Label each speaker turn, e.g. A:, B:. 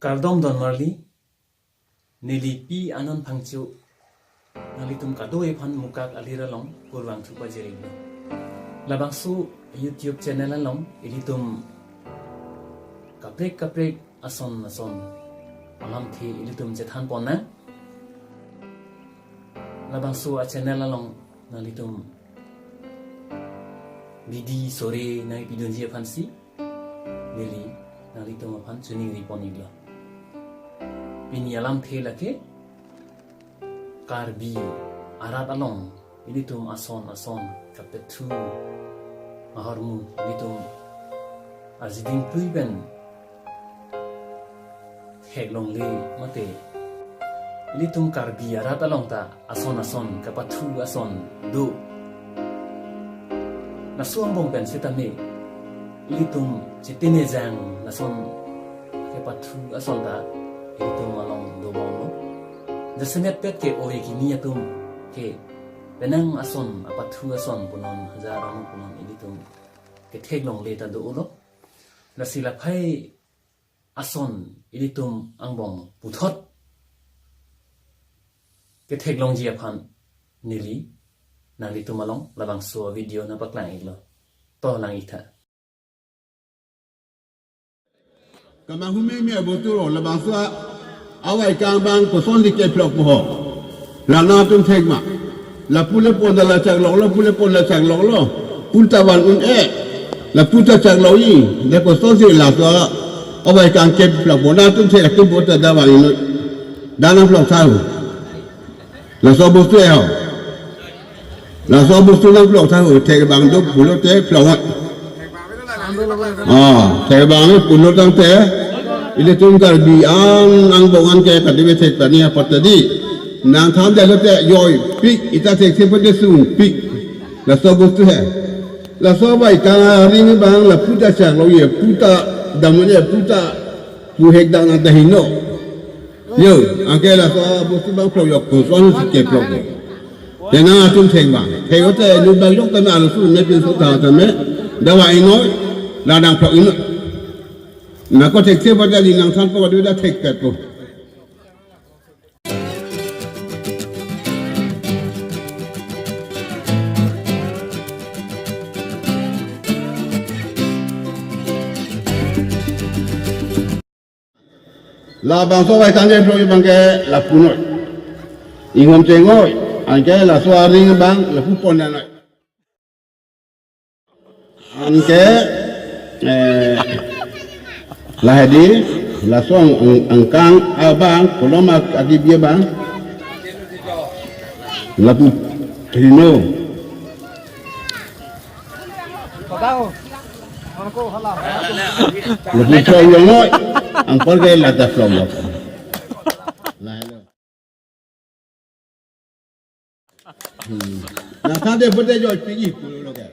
A: Kardom don marli nili pi anon phangchu nalitum kadoi phan mukak alira long kurwang thupa jering labang su YouTube channel along ilitum kaprek ason alam thi ilitum jethan ponna labang su a channel along nalitum bidi sore nai pidonji phansi nili nalitum phan chuni riponigla pini alam the lake karbi arat along ilitum ason kapetu maharmu ilitum aziding tuiben heglong le mate ilitum karbi arat along ta ason kapathu ason do nasuang bong pen sitame ilitum chitine jang nason kapathu ason ta ilitum along do bong no jasenet pet ke oi kini atum ke benang ason apathu ason punon hajaran punon ilitum ke theglong le ta do ulo nasila phai ason ilitum angbong puthot ke theglong ji aphan nili nalitum along labang so video na paklang iglo to lang itha
B: kama hume mi aboturo labang so awai kang bang ko son di ke plok mo la na tum thegma la pule pon la chak lo la pule pon la chak lo punta wan un la puta chak lo yi de ko son si la so awai kang ke plok mo na tum theg tum bota da wa ni da na plok sa la so bo tu la so bo tu la plok sa theg bang do pulo te plok theg bang ni pulo tang te ile tum karbi ang bongan ke kadibe thek tani patadi nang tham de lote yoi pik ita thek se pade sun pik la so bostu hai la so bai ka ring bang la puta chak lo ye puta damone puta pu hek dang na dahino yo angke la so bostu bang pro yok ko so su ke pro ko de na tum thek bang thek o te lu bang yok ta na lu su me pin su ta ta me da wa ai noi la dang pro ino na ko thek se pade li nang tham ko wa da thek ka ko la bang so vai tang je pro bang ke la punoi ingom chengoi an ke la so ring bang la pu pon na an ke la hadi la so ang kang abang koloma adi bia bang la pu trino lebih jauh yang noi, angkor ke lada flom lah. Nah, tadi pada jual pergi puluh lokai.